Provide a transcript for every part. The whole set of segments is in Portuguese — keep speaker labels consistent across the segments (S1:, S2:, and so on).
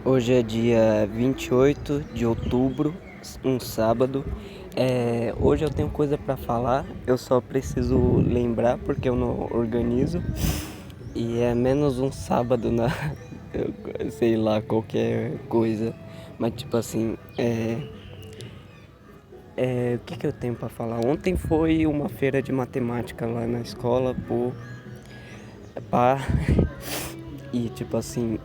S1: Hoje é dia 28 de outubro, um sábado. Hoje eu tenho coisa pra falar, eu só preciso lembrar porque eu não organizo. E é menos um sábado na, sei lá, qualquer coisa. Mas tipo assim, o que eu tenho pra falar? Ontem foi uma feira de matemática lá na escola, pá. E tipo assim,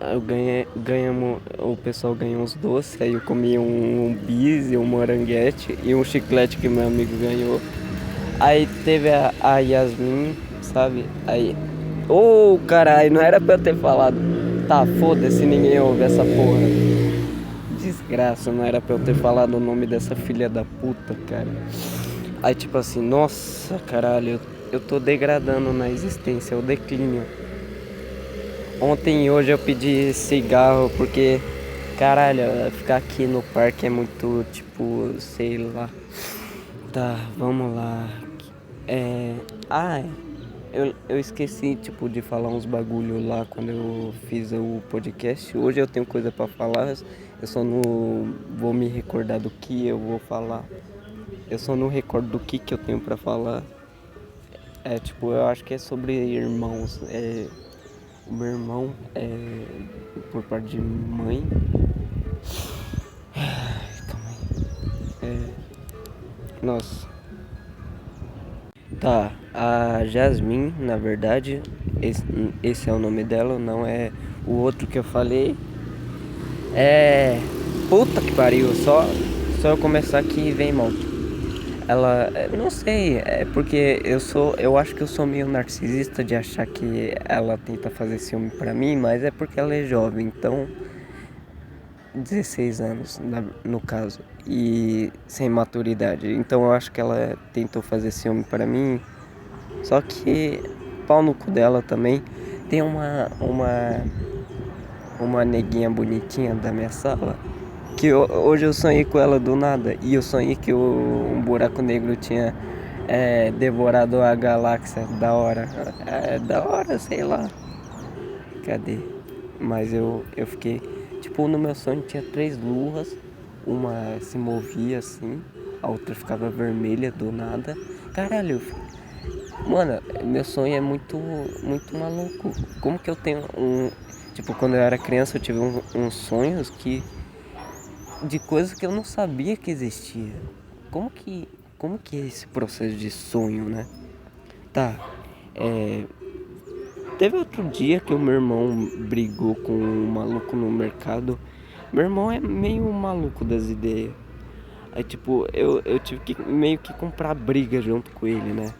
S1: eu ganhamos, o pessoal ganhou uns doces, aí eu comi um bis e um moranguete e um chiclete que meu amigo ganhou. Aí teve a Yasmin, sabe? Aí, caralho, não era pra eu ter falado. Tá, foda-se, ninguém ouve essa porra. Desgraça, não era pra eu ter falado o nome dessa filha da puta, cara. Aí tipo assim, nossa, caralho, eu tô degradando na existência, eu declínio. Ontem e hoje eu pedi cigarro porque, caralho, ficar aqui no parque é muito, tipo, sei lá. Tá, vamos lá. É. Ah, eu esqueci, tipo, de falar uns bagulho lá quando eu fiz o podcast. Hoje eu tenho coisa pra falar, eu só não vou me recordar do que eu vou falar. Eu só não recordo do que eu tenho pra falar. Tipo, eu acho que é sobre irmãos. O meu irmão é por parte de mãe. Calma aí. Nossa. Tá, a Jasmine, na verdade, esse é o nome dela, não é o outro que eu falei. É. Puta que pariu, só eu começar aqui vem moto. Ela, não sei, é porque eu acho que eu sou meio narcisista de achar que ela tenta fazer ciúme pra mim, mas é porque ela é jovem, então 16 anos no caso, e sem maturidade. Então eu acho que ela tentou fazer ciúme pra mim, só que pau no cu dela também. Tem uma neguinha bonitinha da minha sala que hoje eu sonhei com ela do nada. E eu sonhei que um buraco negro tinha devorado a galáxia. Da hora. Da hora, sei lá. Cadê? Mas eu fiquei. Tipo, no meu sonho tinha três luas. Uma se movia assim, a outra ficava vermelha do nada. Caralho, mano, meu sonho é muito maluco. Como que eu tenho um. Tipo, quando eu era criança eu tive uns sonhos de coisas que eu não sabia que existia. Como que, como que é esse processo de sonho, né? Tá, é, teve outro dia que o meu irmão brigou com um maluco no mercado. Meu irmão é meio maluco das ideias. Aí, tipo, eu tive que meio que comprar briga junto com ele, né?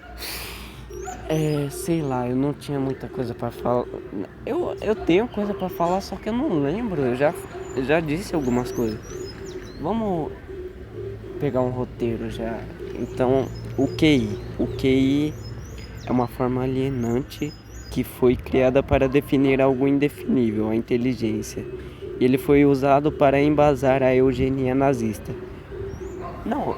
S1: Sei lá, eu não tinha muita coisa pra falar. Eu tenho coisa pra falar, só que eu não lembro. Eu já disse algumas coisas. Vamos pegar um roteiro já. Então, o QI. O QI é uma forma alienante que foi criada para definir algo indefinível, a inteligência. Ele foi usado para embasar a eugenia nazista. Não,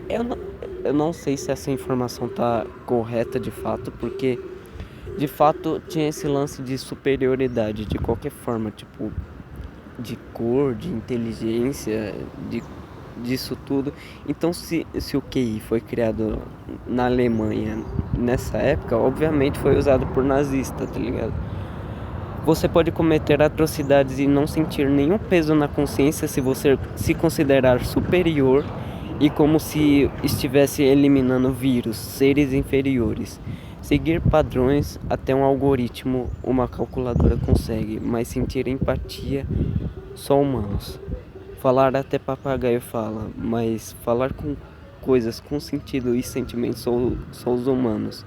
S1: eu não, eu não sei se essa informação tá correta de fato, porque de fato tinha esse lance de superioridade de qualquer forma, tipo, de cor, de inteligência, disso tudo. Então, se o QI foi criado na Alemanha nessa época, obviamente foi usado por nazistas, tá ligado? Você pode cometer atrocidades e não sentir nenhum peso na consciência se você se considerar superior e como se estivesse eliminando vírus, seres inferiores. Seguir padrões até um algoritmo, uma calculadora consegue, mas sentir empatia só humanos. Falar até papagaio fala, mas falar com coisas com sentido e sentimento são os humanos.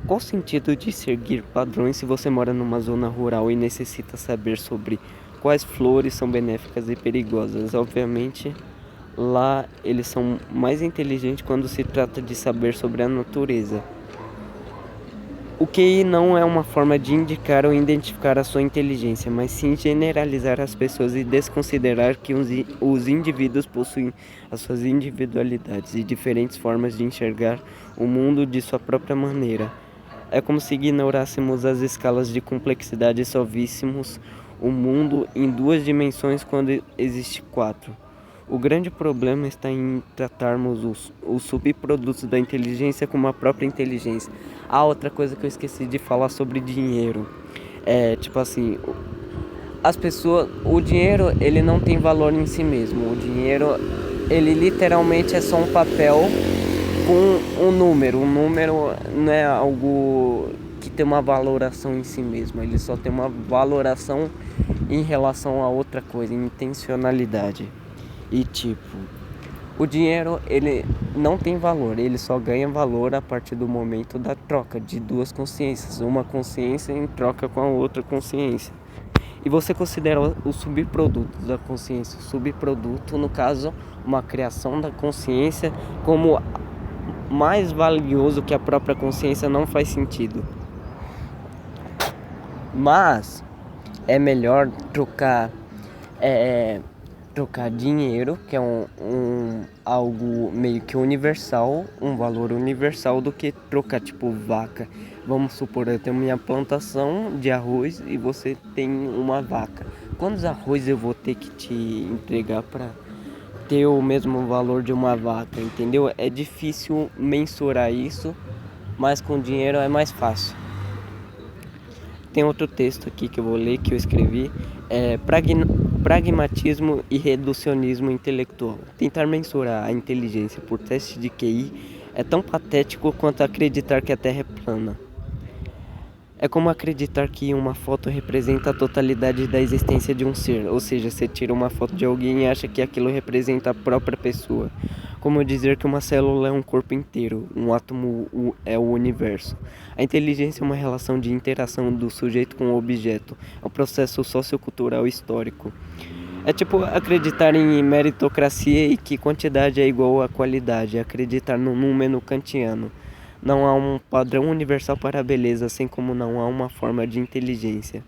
S1: Qual o sentido de seguir padrões se você mora numa zona rural e necessita saber sobre quais flores são benéficas e perigosas? Obviamente, lá eles são mais inteligentes quando se trata de saber sobre a natureza. O QI não é uma forma de indicar ou identificar a sua inteligência, mas sim generalizar as pessoas e desconsiderar que os indivíduos possuem as suas individualidades e diferentes formas de enxergar o mundo de sua própria maneira. é como se ignorássemos as escalas de complexidade e só víssemos o mundo em duas dimensões quando existe quatro. O grande problema está em tratarmos os subprodutos da inteligência como a própria inteligência. Outra coisa que eu esqueci de falar sobre dinheiro. É, tipo assim, as pessoas, o dinheiro, ele não tem valor em si mesmo. O dinheiro, ele literalmente é só um papel com um número. O número não é algo que tem uma valoração em si mesmo. Ele só tem uma valoração em relação a outra coisa, intencionalidade. E tipo, o dinheiro, ele não tem valor, ele só ganha valor a partir do momento da troca de duas consciências, uma consciência em troca com a outra consciência. E você considera o subproduto da consciência, o subproduto, no caso, uma criação da consciência, como mais valioso que a própria consciência, não faz sentido. Mas é melhor trocar dinheiro, que é algo meio que universal, um valor universal, do que trocar tipo vaca. Vamos supor, eu tenho minha plantação de arroz e você tem uma vaca. Quantos arroz eu vou ter que te entregar para ter o mesmo valor de uma vaca, entendeu? É difícil mensurar isso, mas com dinheiro é mais fácil. Tem outro texto aqui que eu vou ler, que eu escrevi, pragmatismo e reducionismo intelectual. Tentar mensurar a inteligência por teste de QI é tão patético quanto acreditar que a Terra é plana. É como acreditar que uma foto representa a totalidade da existência de um ser, ou seja, você tira uma foto de alguém e acha que aquilo representa a própria pessoa. Como dizer que uma célula é um corpo inteiro, um átomo é o universo. A inteligência é uma relação de interação do sujeito com o objeto, é um processo sociocultural histórico. É tipo acreditar em meritocracia e que quantidade é igual a qualidade, acreditar no número kantiano. Não há um padrão universal para a beleza, assim como não há uma forma de inteligência,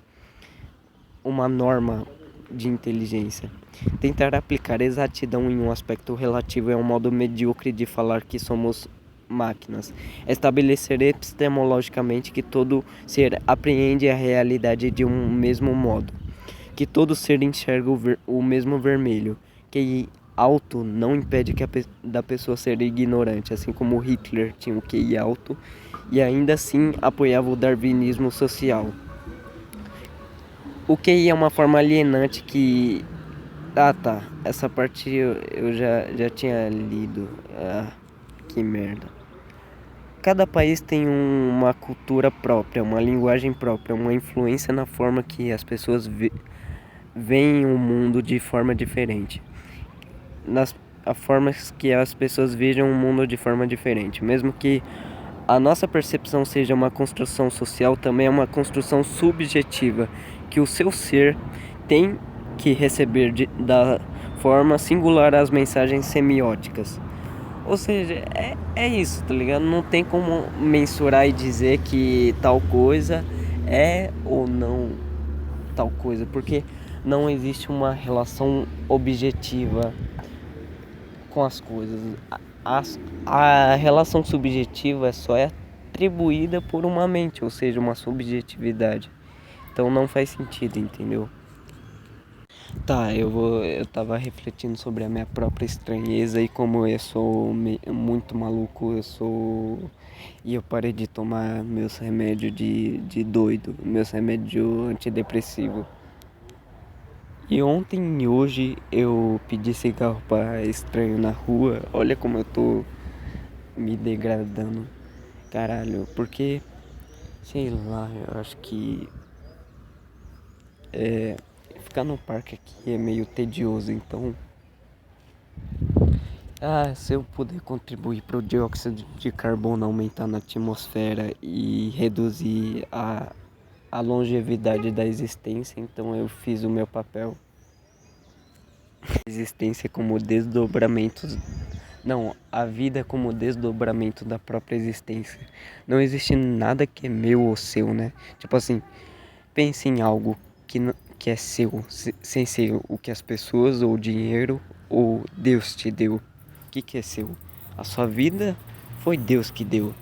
S1: uma norma de inteligência. Tentar aplicar exatidão em um aspecto relativo é um modo medíocre de falar que somos máquinas. Estabelecer epistemologicamente que todo ser apreende a realidade de um mesmo modo, que todo ser enxerga o mesmo vermelho, que alto não impede da pessoa ser ignorante, assim como Hitler tinha o QI alto e ainda assim apoiava o darwinismo social. O QI é uma forma alienante que... tá, essa parte eu já tinha lido. Que merda. Cada país tem uma cultura própria, uma linguagem própria, uma influência na forma que as pessoas veem o mundo de forma diferente. A forma que as pessoas vejam o mundo de forma diferente. Mesmo que a nossa percepção seja uma construção social, também é uma construção subjetiva, que o seu ser tem que receber da forma singular as mensagens semióticas. Ou seja, é isso, tá ligado? Não tem como mensurar e dizer que tal coisa é ou não tal coisa, porque não existe uma relação objetiva com as coisas. A relação subjetiva só é atribuída por uma mente, ou seja, uma subjetividade. Então não faz sentido, entendeu? Tá, eu tava refletindo sobre a minha própria estranheza e como eu sou muito maluco, e eu parei de tomar meus remédios de doido, meus remédios antidepressivos. E ontem e hoje eu pedi cigarro pra estranho na rua. Olha como eu tô me degradando. Caralho, porque, sei lá, eu acho que ficar no parque aqui é meio tedioso, então se eu puder contribuir para o dióxido de carbono aumentar na atmosfera e reduzir a longevidade da existência, então eu fiz o meu papel. Existência como desdobramento. Não, a vida como desdobramento da própria existência. Não existe nada que é meu ou seu, né? Tipo assim, pense em algo que é seu, sem ser o que as pessoas, ou o dinheiro, ou Deus te deu. O que é seu? A sua vida foi Deus que deu.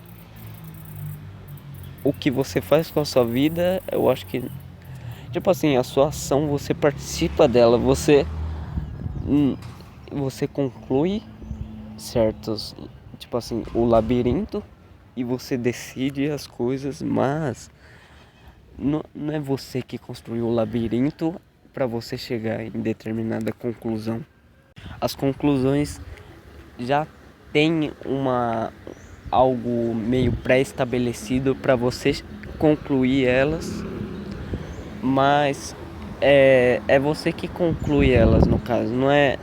S1: o que você faz com a sua vida, eu acho que, tipo assim, a sua ação, você participa dela, você conclui certos, tipo assim, o labirinto e você decide as coisas, mas não é você que construiu o labirinto para você chegar em determinada conclusão. As conclusões já têm algo meio pré-estabelecido para você concluir elas, mas é você que conclui elas no caso, não é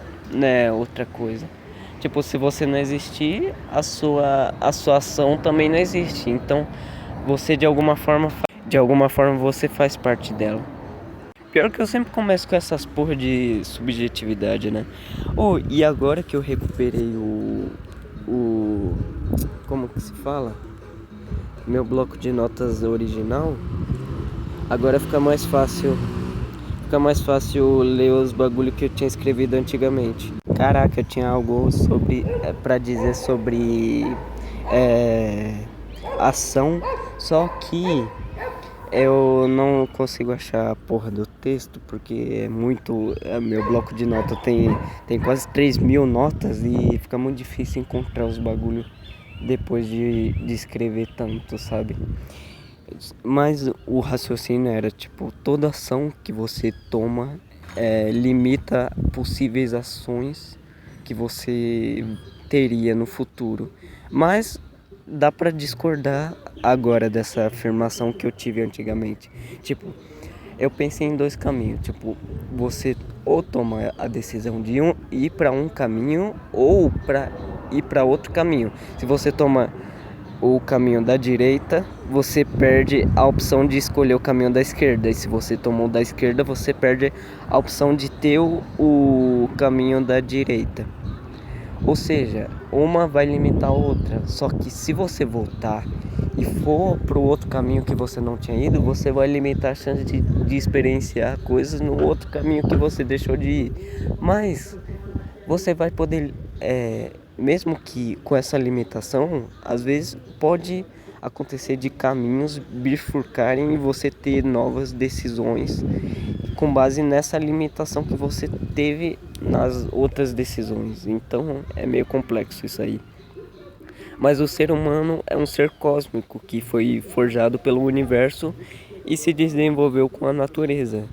S1: outra coisa. Tipo, se você não existir, a sua ação também não existe. Então, você de alguma forma você faz parte dela. Pior que eu sempre começo com essas porra de subjetividade, né? E agora que eu recuperei o como que se fala? Meu bloco de notas original, agora fica mais fácil ler os bagulho que eu tinha escrevido antigamente. Caraca, eu tinha algo pra dizer sobre ação, só que eu não consigo achar a porra do texto porque meu bloco de nota tem quase 3.000 notas e fica muito difícil encontrar os bagulho depois de escrever tanto, sabe? Mas o raciocínio era tipo, toda ação que você toma limita possíveis ações que você teria no futuro. Mas dá pra discordar agora dessa afirmação que eu tive antigamente. Tipo, eu pensei em dois caminhos. Tipo, você ou toma a decisão de ir para um caminho ou para ir para outro caminho. Se você toma o caminho da direita, você perde a opção de escolher o caminho da esquerda. E se você tomou da esquerda, você perde a opção de ter o caminho da direita. Ou seja, uma vai limitar a outra. Só que se você voltar e for pro outro caminho que você não tinha ido, você vai limitar a chance de experienciar coisas no outro caminho que você deixou de ir. Mas você vai poder, mesmo que com essa limitação, às vezes pode acontecer de caminhos bifurcarem e você ter novas decisões com base nessa limitação que você teve nas outras decisões. Então é meio complexo isso aí. Mas o ser humano é um ser cósmico que foi forjado pelo universo e se desenvolveu com a natureza.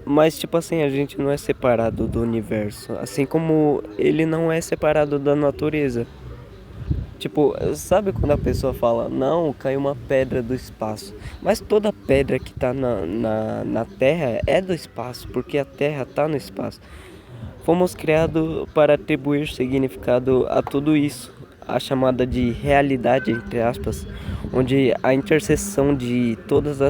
S1: Mas tipo assim, a gente não é separado do universo, assim como ele não é separado da natureza. Tipo, sabe quando a pessoa fala, não, caiu uma pedra do espaço. Mas toda pedra que tá na Terra é do espaço, porque a Terra tá no espaço. Fomos criados para atribuir significado a tudo isso, a chamada de realidade, entre aspas, onde a interseção de todas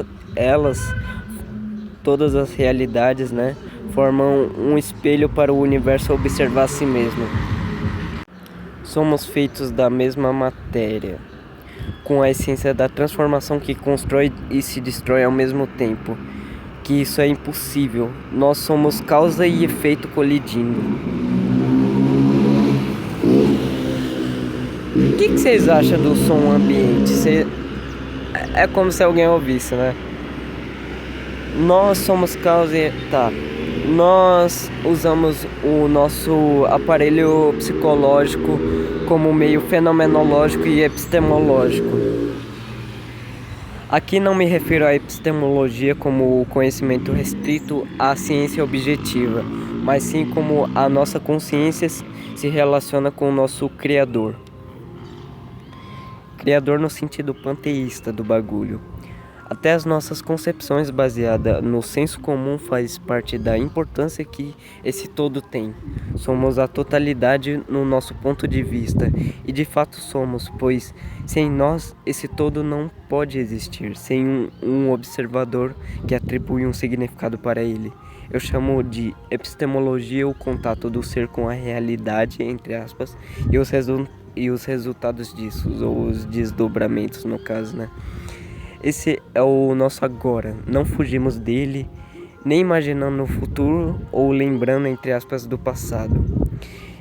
S1: as realidades, né, formam um espelho para o universo observar a si mesmo. Somos feitos da mesma matéria, com a essência da transformação que constrói e se destrói ao mesmo tempo. Que isso é impossível. Nós somos causa e efeito colidindo. O que vocês acham do som ambiente? É como se alguém ouvisse, né? Nós somos causa e... Tá. Nós usamos o nosso aparelho psicológico como meio fenomenológico e epistemológico. Aqui não me refiro à epistemologia como o conhecimento restrito à ciência objetiva, mas sim como a nossa consciência se relaciona com o nosso Criador. Criador no sentido panteísta do bagulho. Até as nossas concepções baseadas no senso comum faz parte da importância que esse todo tem. Somos a totalidade no nosso ponto de vista, e de fato somos, pois sem nós esse todo não pode existir, sem um observador que atribui um significado para ele. Eu chamo de epistemologia o contato do ser com a realidade, entre aspas, e os resultados disso, ou os desdobramentos no caso, né? Esse é o nosso agora, não fugimos dele, nem imaginando o futuro ou lembrando, entre aspas, do passado.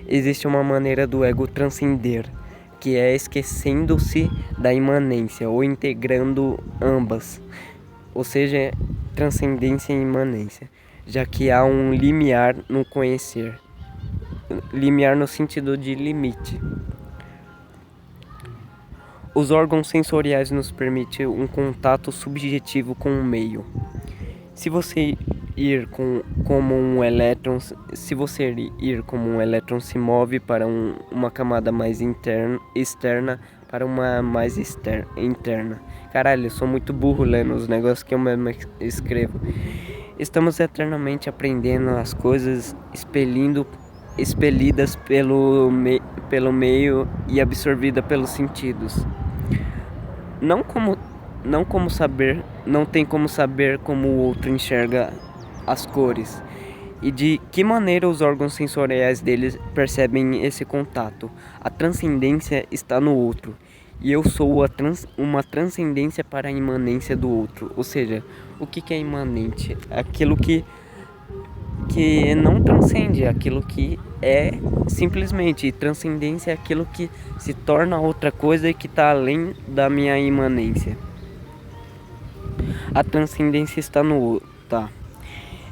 S1: Existe uma maneira do ego transcender, que é esquecendo-se da imanência ou integrando ambas, ou seja, transcendência e imanência, já que há um limiar no conhecer, limiar no sentido de limite. Os órgãos sensoriais nos permitem um contato subjetivo com o meio. Se você ir como um elétron se move para uma camada mais externa para uma mais interna. Caralho, eu sou muito burro lendo os negócios que eu mesmo escrevo. Estamos eternamente aprendendo as coisas, expelidas pelo meio e absorvida pelos sentidos. Não tem como saber como o outro enxerga as cores e de que maneira os órgãos sensoriais deles percebem esse contato. A transcendência está no outro e eu sou uma transcendência para a imanência do outro. Ou seja, o que é imanente? Aquilo que não transcende, aquilo que é simplesmente. E transcendência é aquilo que se torna outra coisa e que está além da minha imanência. A transcendência está no tá.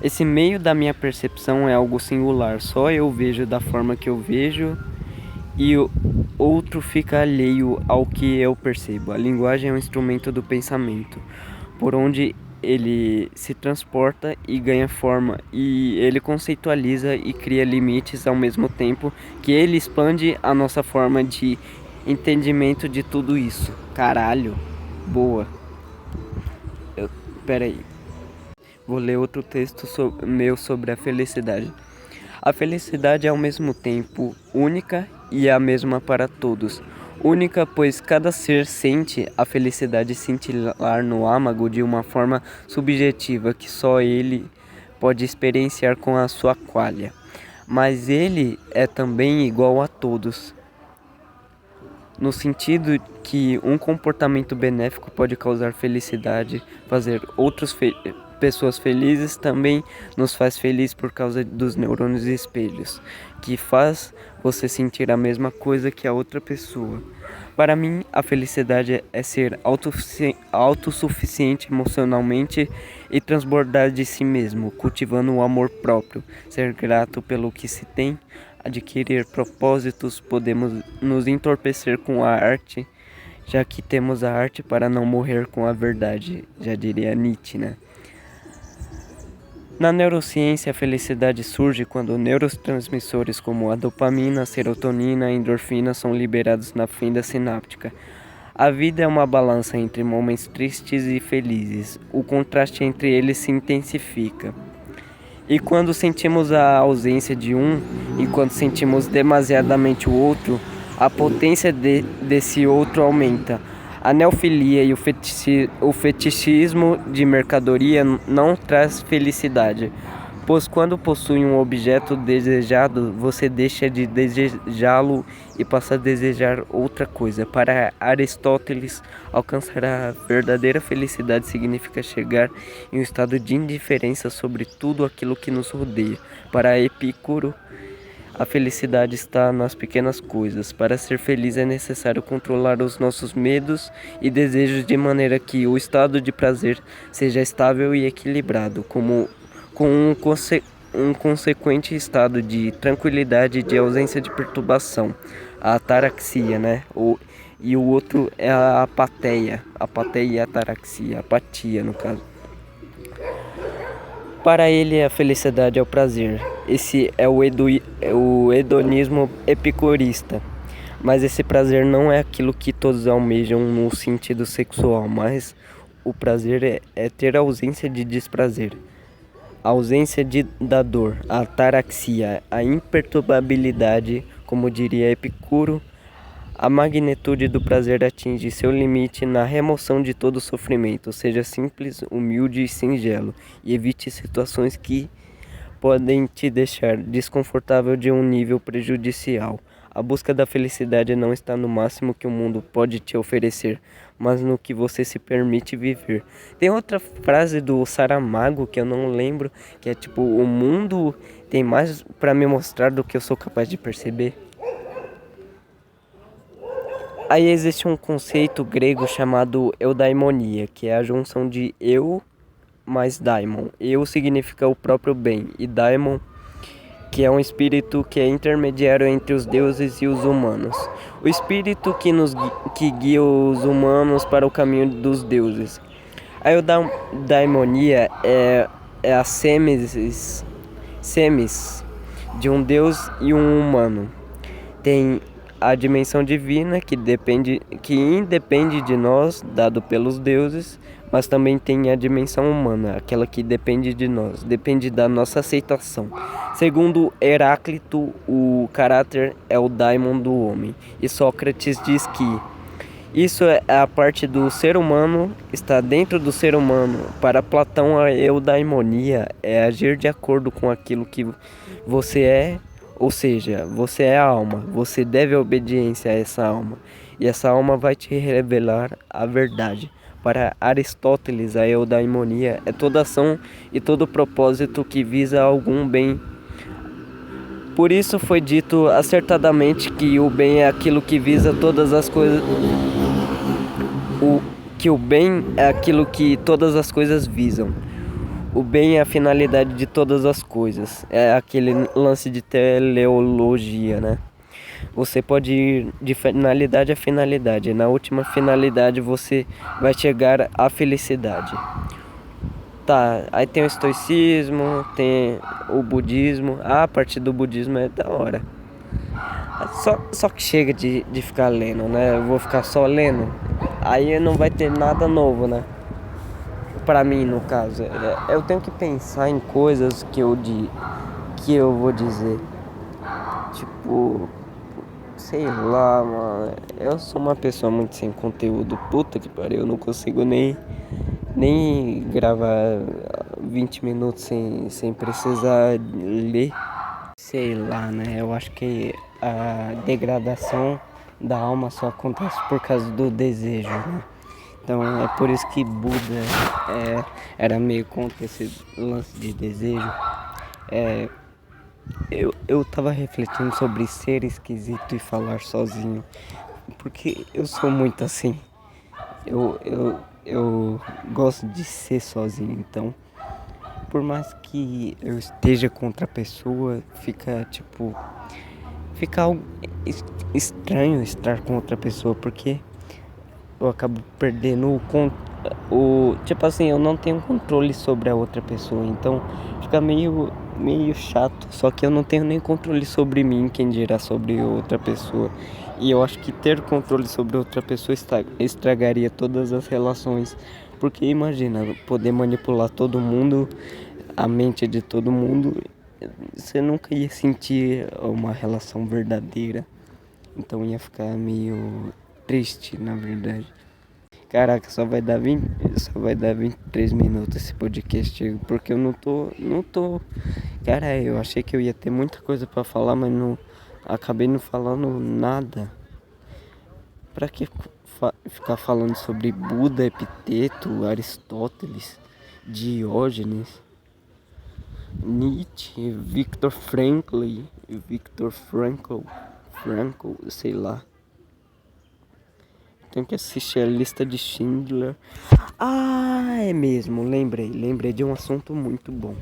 S1: Esse meio da minha percepção é algo singular, só eu vejo da forma que eu vejo e o outro fica alheio ao que eu percebo. A linguagem é um instrumento do pensamento, por onde ele se transporta e ganha forma, e ele conceitualiza e cria limites ao mesmo tempo que ele expande a nossa forma de entendimento de tudo isso. Caralho, boa. Pera aí. Vou ler outro texto meu sobre a felicidade. A felicidade é ao mesmo tempo única e a mesma para todos. Única, pois cada ser sente a felicidade cintilar no âmago de uma forma subjetiva que só ele pode experienciar com a sua qualia. Mas ele é também igual a todos, no sentido que um comportamento benéfico pode causar felicidade, fazer outras pessoas felizes, também nos faz feliz por causa dos neurônios e espelhos, que faz você sentir a mesma coisa que a outra pessoa. Para mim, a felicidade é ser autossuficiente emocionalmente e transbordar de si mesmo, cultivando o amor próprio, ser grato pelo que se tem, adquirir propósitos, podemos nos entorpecer com a arte, já que temos a arte para não morrer com a verdade, já diria Nietzsche, né? Na neurociência, a felicidade surge quando neurotransmissores como a dopamina, a serotonina e a endorfina são liberados na fenda sináptica. A vida é uma balança entre momentos tristes e felizes. O contraste entre eles se intensifica. E quando sentimos a ausência de um, enquanto sentimos demasiadamente o outro, a potência desse outro aumenta. A neofilia e o fetichismo de mercadoria não traz felicidade, pois quando possui um objeto desejado, você deixa de desejá-lo e passa a desejar outra coisa. Para Aristóteles, alcançar a verdadeira felicidade significa chegar em um estado de indiferença sobre tudo aquilo que nos rodeia. Para Epicuro, a felicidade está nas pequenas coisas. Para ser feliz é necessário controlar os nossos medos e desejos de maneira que o estado de prazer seja estável e equilibrado, com um consequente estado de tranquilidade e de ausência de perturbação. A ataraxia, né? E o outro é a apatia. Apatia e ataraxia. Apatia, no caso. Para ele, a felicidade é o prazer. Esse é o hedonismo epicurista. Mas esse prazer não é aquilo que todos almejam no sentido sexual, mas o prazer é ter a ausência de desprazer, a ausência da dor, a ataraxia, a imperturbabilidade, como diria Epicuro. A magnitude do prazer atinge seu limite na remoção de todo sofrimento. Seja simples, humilde e singelo, e evite situações que podem te deixar desconfortável de um nível prejudicial. A busca da felicidade não está no máximo que o mundo pode te oferecer, mas no que você se permite viver. Tem outra frase do Saramago que eu não lembro, que é tipo: o mundo tem mais para me mostrar do que eu sou capaz de perceber. Aí existe um conceito grego chamado eudaimonia, que é a junção de eu mais daimon. Eu significa o próprio bem, e daimon, que é um espírito que é intermediário entre os deuses e os humanos. O espírito que guia os humanos para o caminho dos deuses. A eudaimonia é a semis de um deus e um humano. Tem a dimensão divina que independe de nós, dado pelos deuses, mas também tem a dimensão humana, aquela que depende de nós, depende da nossa aceitação. Segundo Heráclito, o caráter é o daimon do homem, e Sócrates diz que isso é a parte do ser humano, está dentro do ser humano. Para Platão, a eudaimonia é agir de acordo com aquilo que você é. Ou seja, você é a alma, você deve obediência a essa alma, e essa alma vai te revelar a verdade. Para Aristóteles, a eudaimonia é toda ação e todo propósito que visa algum bem. Por isso foi dito acertadamente que o bem é aquilo que visa todas as coisas. Que o bem é aquilo que todas as coisas visam. O bem é a finalidade de todas as coisas. É aquele lance de teleologia, né? Você pode ir de finalidade a finalidade. Na última finalidade você vai chegar à felicidade. Tá, aí tem o estoicismo, tem o budismo. A partir do budismo é da hora. Só que chega de ficar lendo, né? Eu vou ficar só lendo. Aí não vai ter nada novo, né? Pra mim, no caso, eu tenho que pensar em coisas que eu vou dizer. Tipo, sei lá, mano. Eu sou uma pessoa muito sem conteúdo. Puta que pariu, eu não consigo nem gravar 20 minutos sem precisar ler. Sei lá, né? Eu acho que a degradação da alma só acontece por causa do desejo, né? Então é por isso que Buda era meio contra esse lance de desejo. Eu tava refletindo sobre ser esquisito e falar sozinho, porque eu sou muito assim. Eu gosto de ser sozinho, então por mais que eu esteja com outra pessoa, fica algo estranho estar com outra pessoa, porque eu acabo perdendo tipo assim, eu não tenho controle sobre a outra pessoa, então fica meio chato. Só que eu não tenho nem controle sobre mim, quem dirá sobre outra pessoa. E eu acho que ter controle sobre outra pessoa estragaria todas as relações, porque imagina, poder manipular todo mundo, a mente de todo mundo, você nunca ia sentir uma relação verdadeira. Então ia ficar meio triste, na verdade. Caraca, só vai dar 23 minutos esse podcast, porque eu não tô. Cara, eu achei que eu ia ter muita coisa pra falar, mas não acabei não falando nada. Pra que ficar falando sobre Buda, Epiteto, Aristóteles, Diógenes, Nietzsche, Viktor Frankl, sei lá. Tenho que assistir a lista de Schindler. Ah, é mesmo, lembrei de um assunto muito bom.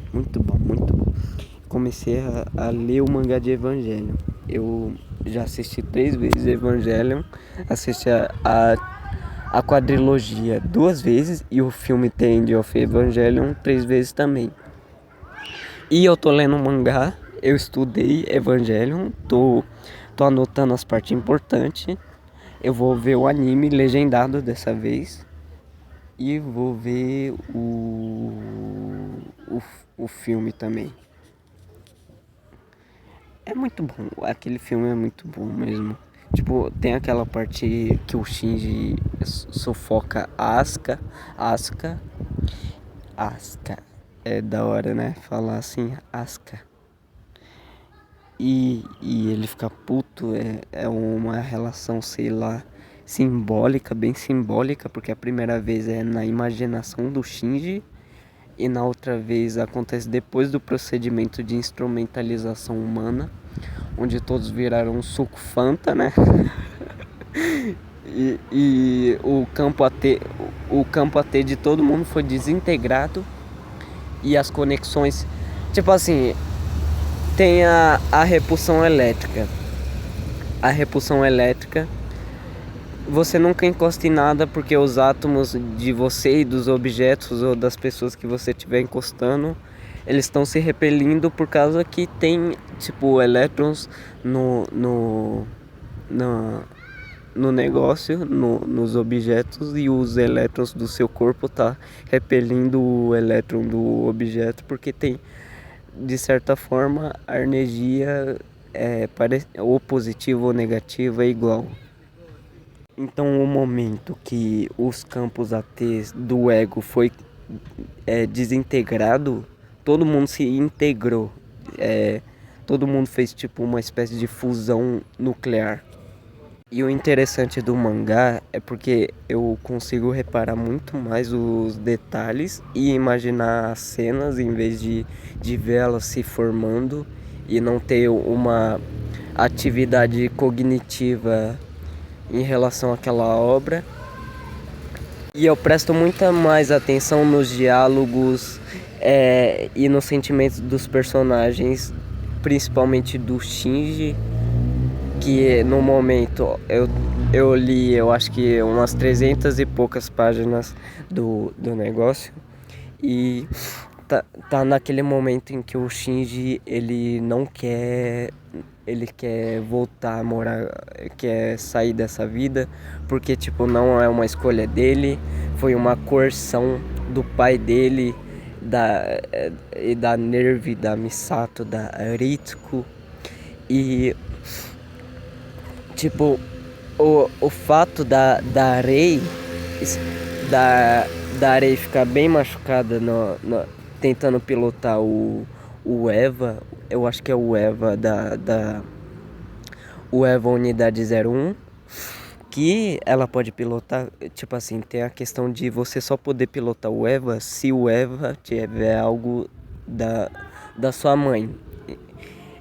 S1: Comecei a ler o mangá de Evangelion. Eu já assisti 3 vezes Evangelion, assisti a quadrilogia 2 vezes e o filme The End of Evangelion 3 vezes também. E eu tô lendo o mangá, eu estudei Evangelion, tô anotando as partes importantes. Eu vou ver o anime legendado dessa vez. E vou ver o filme também. É muito bom, aquele filme é muito bom mesmo. Tipo, tem aquela parte que o Shinji sufoca a Asuka. Asuka. É da hora, né? Falar assim, Asuka. E ele fica puto, é uma relação, sei lá, simbólica, bem simbólica, porque a primeira vez é na imaginação do Shinji e na outra vez acontece depois do procedimento de instrumentalização humana, onde todos viraram um suco Fanta, né? E o campo AT de todo mundo foi desintegrado e as conexões, tipo assim, tem a repulsão elétrica. A repulsão elétrica, você nunca encosta em nada porque os átomos de você e dos objetos ou das pessoas que você estiver encostando, eles estão se repelindo por causa que tem, tipo, elétrons no, no negócio, nos objetos, e os elétrons do seu corpo tá repelindo o elétron do objeto porque tem, de certa forma, a energia ou positiva ou negativa é igual. Então, o momento que os campos ATs do ego foi desintegrado, todo mundo se integrou. Todo mundo fez tipo uma espécie de fusão nuclear. E o interessante do mangá é porque eu consigo reparar muito mais os detalhes e imaginar as cenas em vez de ver elas se formando e não ter uma atividade cognitiva em relação àquela obra. E eu presto muita mais atenção nos diálogos e nos sentimentos dos personagens, principalmente do Shinji, que no momento eu li, eu acho que umas 300 e poucas páginas do negócio, e tá naquele momento em que o Shinji, ele não quer, ele quer voltar a morar, quer sair dessa vida, porque tipo, não é uma escolha dele, foi uma coerção do pai dele, e da Nerve, da Misato, da Ritsuko. E tipo, o fato da Rei da Rei ficar bem machucada tentando pilotar o Eva, eu acho que é o Eva o Eva Unidade 01, que ela pode pilotar, tipo assim, tem a questão de você só poder pilotar o Eva se o Eva tiver algo da sua mãe.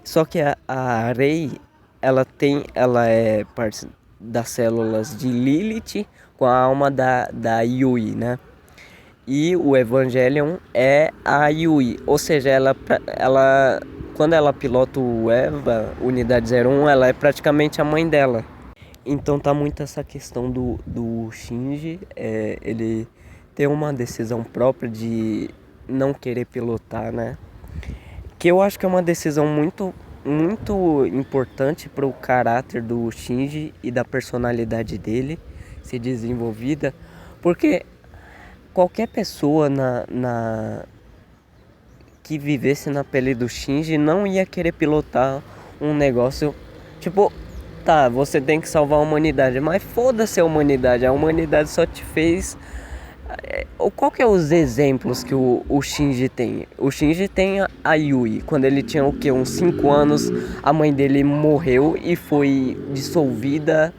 S1: Só que a Rei, ela é parte das células de Lilith com a alma da Yui, né? E o Evangelion é a Yui, ou seja, ela quando ela pilota o Eva, Unidade 01, ela é praticamente a mãe dela. Então tá muito essa questão do Shinji, ele ter uma decisão própria de não querer pilotar, né? Que eu acho que é uma decisão muito importante para o caráter do Shinji e da personalidade dele ser desenvolvida, porque qualquer pessoa que vivesse na pele do Shinji não ia querer pilotar um negócio tipo, tá, você tem que salvar a humanidade, mas foda-se a humanidade só te fez. Qual que é os exemplos que o Shinji tem? O Shinji tem a Yui. Quando ele tinha o quê? Uns 5 anos, a mãe dele morreu e foi dissolvida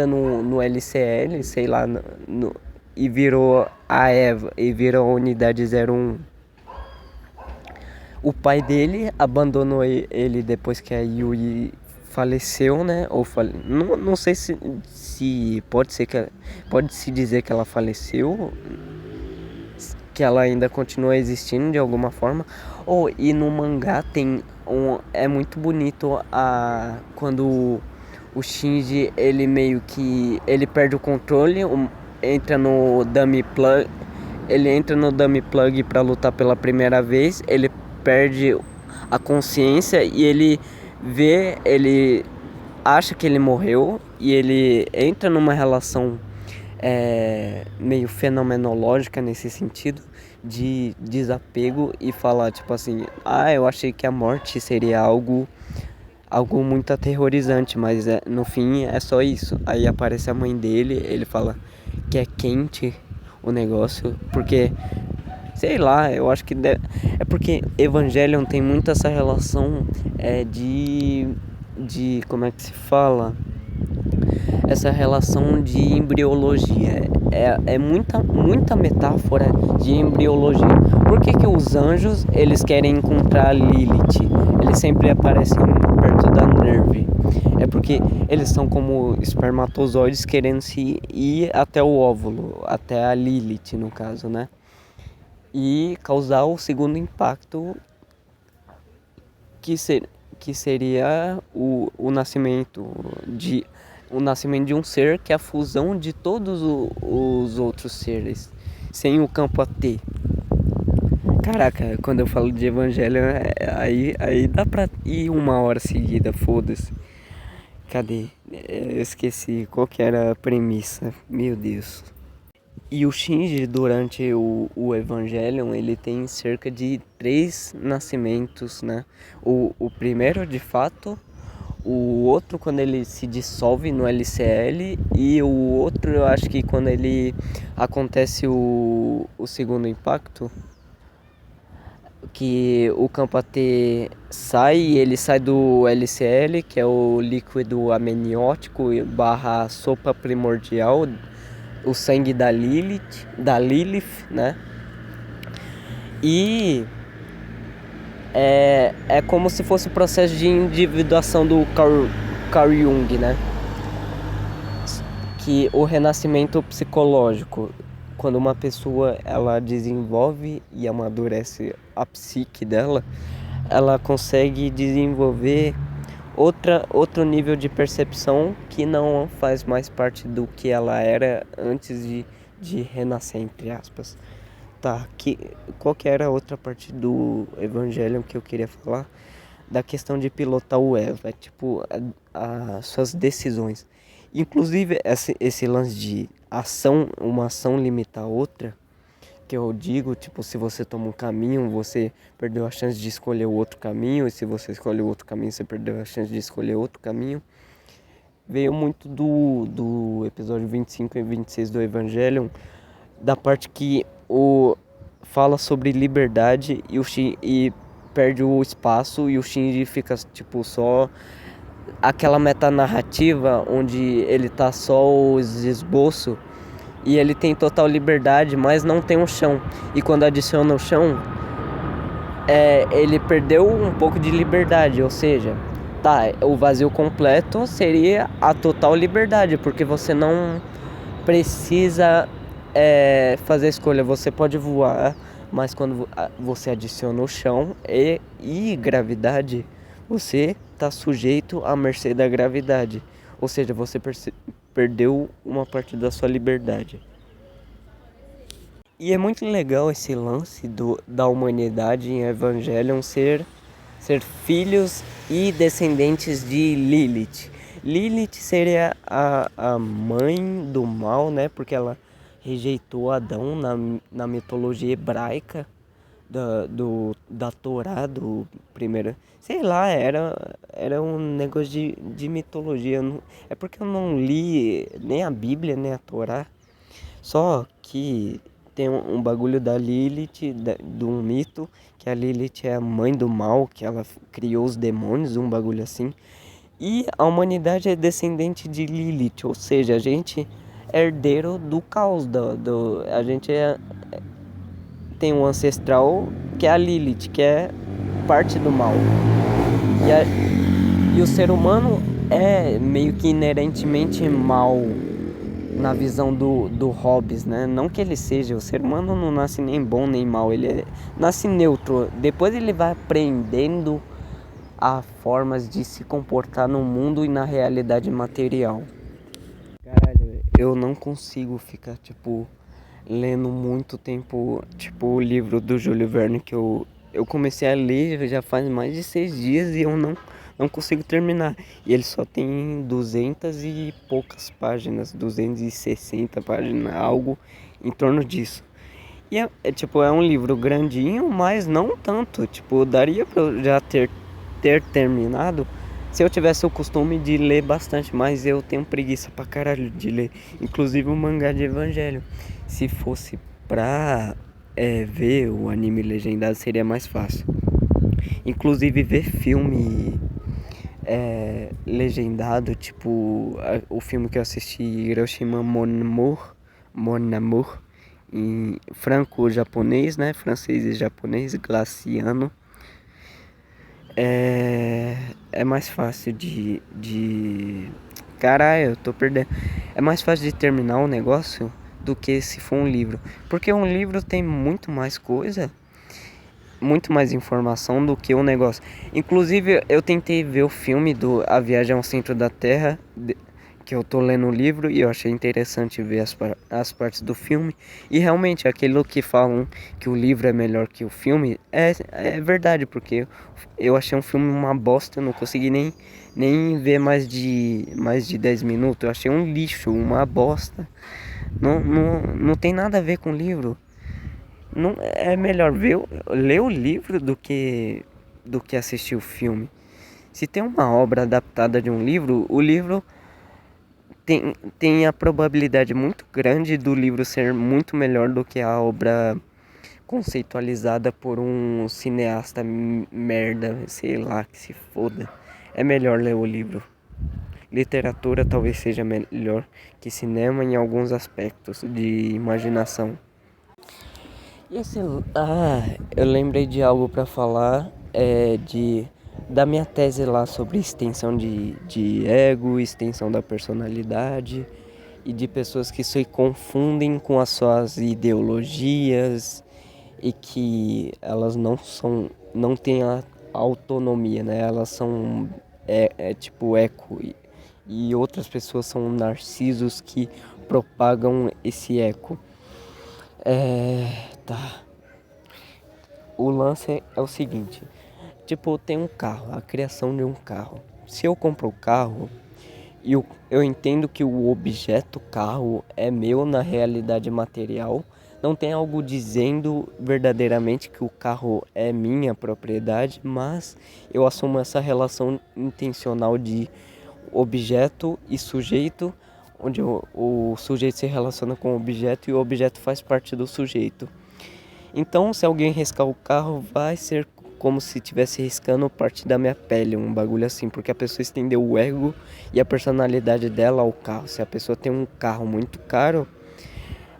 S1: no LCL, sei lá, e virou a Eva, e virou a Unidade 01. O pai dele abandonou ele depois que a Yui faleceu, né? Não sei se pode se dizer que ela faleceu, que ela ainda continua existindo de alguma forma. E no mangá é muito bonito quando o Shinji, ele meio que ele perde o controle, entra no Dummy Plug, ele entra no Dummy Plug para lutar pela primeira vez, ele perde a consciência e ele acha que ele morreu e ele entra numa relação meio fenomenológica nesse sentido de desapego e falar tipo assim, eu achei que a morte seria algo muito aterrorizante, mas no fim é só isso. Aí aparece a mãe dele, ele fala que é quente o negócio, porque sei lá, eu acho que é porque Evangelion tem muito essa relação como é que se fala? Essa relação de embriologia. é muita metáfora de embriologia. Por que os anjos, eles querem encontrar a Lilith? Eles sempre aparecem perto da Nerve. É porque eles são como espermatozoides querendo se ir até o óvulo, até a Lilith, no caso, né? E causar o segundo impacto, que, que seria o nascimento de um ser, que é a fusão de todos os outros seres, sem o campo AT. Caraca, quando eu falo de evangelho, aí dá pra ir 1 hora seguida, foda-se. Cadê? Eu esqueci qual que era a premissa, meu Deus. E o Shinji, durante o Evangelion, ele tem cerca de 3 nascimentos, né? O primeiro, de fato, o outro quando ele se dissolve no LCL, e o outro, eu acho que quando ele acontece o segundo impacto, que o campo AT sai, ele sai do LCL, que é o líquido amniótico barra sopa primordial, o sangue da Lilith, né? E é como se fosse o processo de individuação do Carl Jung, né? Que o renascimento psicológico, quando uma pessoa ela desenvolve e amadurece a psique dela, ela consegue desenvolver outro nível de percepção que não faz mais parte do que ela era antes de renascer, entre aspas. Tá, qual que era a outra parte do Evangelion que eu queria falar? Da questão de pilotar o Eva, tipo, as suas decisões. Inclusive, esse lance de uma ação limita a outra, que eu digo, tipo, se você toma um caminho, você perdeu a chance de escolher o outro caminho, e se você escolhe o outro caminho, você perdeu a chance de escolher outro caminho. Veio muito do episódio 25 e 26 do Evangelion, da parte que fala sobre liberdade e perde o espaço, e o Shinji fica, tipo, só aquela metanarrativa onde ele tá só os esboços, e ele tem total liberdade, mas não tem um chão. E quando adiciona o chão, ele perdeu um pouco de liberdade, ou seja, o vazio completo seria a total liberdade, porque você não precisa fazer a escolha, você pode voar, mas quando você adiciona o chão e gravidade, você está sujeito à mercê da gravidade, ou seja, você perdeu uma parte da sua liberdade. E é muito legal esse lance da humanidade em Evangelion ser filhos e descendentes de Lilith. Lilith seria a mãe do mal, né? Porque ela rejeitou Adão na mitologia hebraica da Torá, do primeiro. Sei lá, era um negócio de mitologia. É porque eu não li nem a Bíblia, nem a Torá. Só que tem um bagulho da Lilith, de um mito, que a Lilith é a mãe do mal, que ela criou os demônios, um bagulho assim. E a humanidade é descendente de Lilith, ou seja, a gente é herdeiro do caos, a gente tem um ancestral que é a Lilith, que é parte do mal. E o ser humano é meio que inerentemente mal na visão do Hobbes, né? Não que ele seja, o ser humano não nasce nem bom nem mal, ele nasce neutro. Depois ele vai aprendendo a formas de se comportar no mundo e na realidade material. Caralho, eu não consigo ficar, tipo, lendo muito tempo, tipo, o livro do Júlio Verne, que eu comecei a ler já faz mais de 6 dias e eu não consigo terminar. E ele só tem 200 e poucas páginas, 260 páginas, algo em torno disso. E tipo, é um livro grandinho, mas não tanto. Tipo, daria pra eu já ter terminado se eu tivesse o costume de ler bastante, mas eu tenho preguiça pra caralho de ler. Inclusive o mangá de Evangelho. Se fosse pra ver o anime legendado, seria mais fácil. Inclusive ver filme legendado, tipo o filme que eu assisti, Hiroshima Mon Amour, Mon Amour, em franco-japonês, né? Francês e japonês, Glaciano. É mais fácil Caralho, eu tô perdendo. É mais fácil de terminar um negócio do que se for um livro. Porque um livro tem muito mais coisa, muito mais informação do que um negócio. Inclusive, eu tentei ver o filme do A Viagem ao Centro da Terra, que eu tô lendo o livro, e eu achei interessante ver as partes do filme. E realmente, aquilo que falam que o livro é melhor que o filme, é verdade, porque eu achei um filme uma bosta, eu não consegui nem ver mais de 10 minutos. Eu achei um lixo, uma bosta. Não tem nada a ver com o livro. Não, é melhor ler o livro do que assistir o filme. Se tem uma obra adaptada de um livro, o livro tem a probabilidade muito grande do livro ser muito melhor do que a obra conceitualizada por um cineasta merda, sei lá, que se foda. É melhor ler o livro. Literatura talvez seja melhor que cinema em alguns aspectos de imaginação. E esse, eu lembrei de algo para falar, da minha tese lá sobre extensão de ego, extensão da personalidade e de pessoas que se confundem com as suas ideologias e que elas não têm a autonomia, né? Elas são tipo eco e outras pessoas são narcisos que propagam esse eco. Tá. O lance é o seguinte, tipo, tem um carro, a criação de um carro. Se eu compro o carro e eu entendo que o objeto carro é meu na realidade material, não tem algo dizendo verdadeiramente que o carro é minha propriedade, mas eu assumo essa relação intencional de objeto e sujeito, onde o sujeito se relaciona com o objeto e o objeto faz parte do sujeito. Então, se alguém riscar o carro, vai ser como se estivesse riscando parte da minha pele, um bagulho assim, porque a pessoa estendeu o ego e a personalidade dela ao carro. Se a pessoa tem um carro muito caro,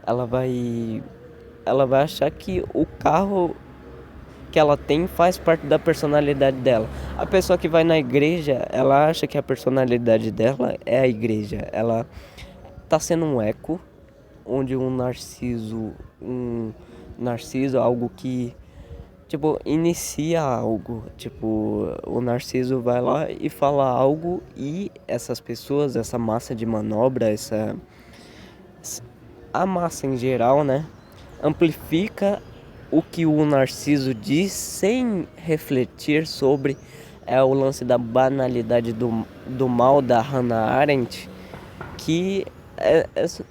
S1: ela vai achar que o carro que ela tem faz parte da personalidade dela. A pessoa que vai na igreja, ela acha que a personalidade dela é a igreja. Ela tá sendo um eco, onde um narciso, algo que, tipo, inicia algo. Tipo, o narciso vai lá e fala algo e essas pessoas, essa massa de manobra, a massa em geral, né, amplifica o que o narciso diz sem refletir sobre o lance da banalidade do mal da Hannah Arendt, que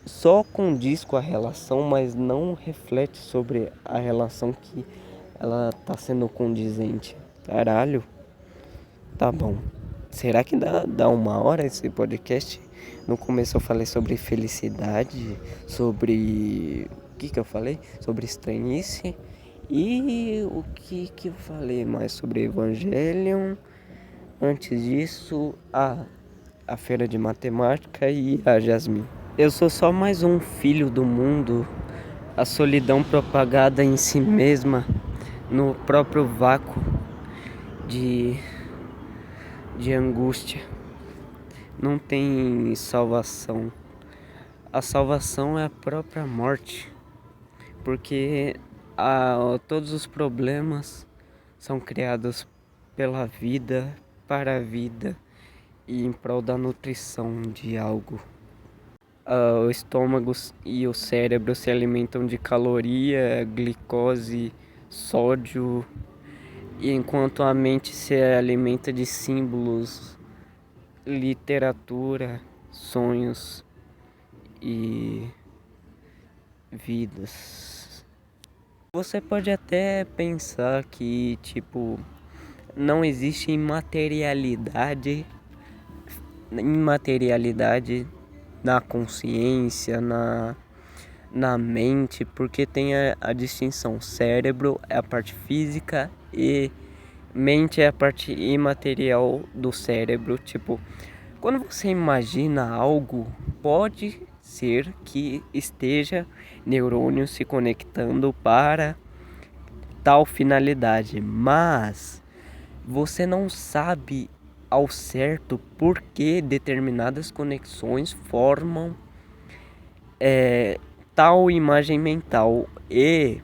S1: só condiz com a relação, mas não reflete sobre a relação que ela tá sendo condizente. Caralho, tá bom. Será que dá 1 hora esse podcast? No começo eu falei sobre felicidade, sobre... O que eu falei? Sobre estranhice. E o que eu falei mais sobre Evangelion? Antes disso, a feira de matemática e a Jasmine. Eu sou só mais um filho do mundo, a solidão propagada em si mesma, no próprio vácuo de angústia. Não tem salvação. A salvação é a própria morte, porque todos os problemas são criados pela vida, para a vida e em prol da nutrição de algo. O estômago e o cérebro se alimentam de caloria, glicose, sódio, e enquanto a mente se alimenta de símbolos, literatura, sonhos e vidas. Você pode até pensar que, tipo, não existe imaterialidade na consciência, na mente, porque tem a distinção. Cérebro é a parte física e mente é a parte imaterial do cérebro. Tipo, quando você imagina algo, pode ser que esteja neurônios se conectando para tal finalidade, mas você não sabe ao certo por que determinadas conexões formam tal imagem mental e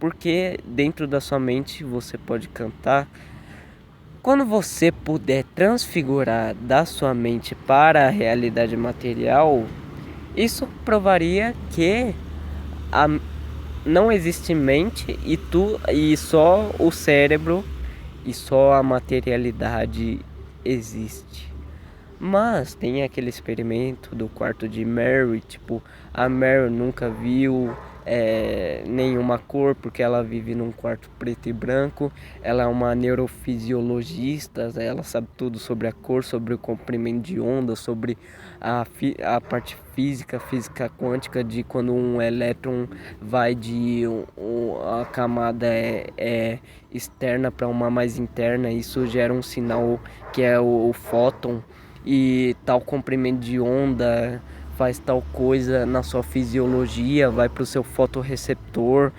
S1: porque dentro da sua mente você pode cantar. Quando você puder transfigurar da sua mente para a realidade material, isso provaria que a, não existe mente e só o cérebro e só a materialidade existe. Mas tem aquele experimento do quarto de Mary, tipo, a Mary nunca viu nenhuma cor porque ela vive num quarto preto e branco. Ela é uma neurofisiologista, ela sabe tudo sobre a cor, sobre o comprimento de onda, sobre a parte física quântica de quando um elétron vai de a camada externa para uma mais interna. Isso gera um sinal que é o fóton, e tal comprimento de onda faz tal coisa na sua fisiologia, vai para o seu fotorreceptor,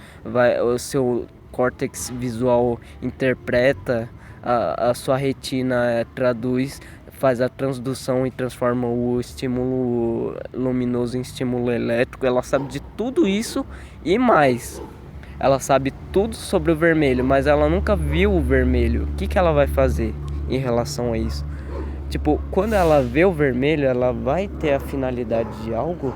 S1: o seu córtex visual interpreta, a sua retina traduz, faz a transdução e transforma o estímulo luminoso em estímulo elétrico. Ela sabe de tudo isso e mais. Ela sabe tudo sobre o vermelho, mas ela nunca viu o vermelho. O que ela vai fazer em relação a isso? Tipo, quando ela vê o vermelho, ela vai ter a finalidade de algo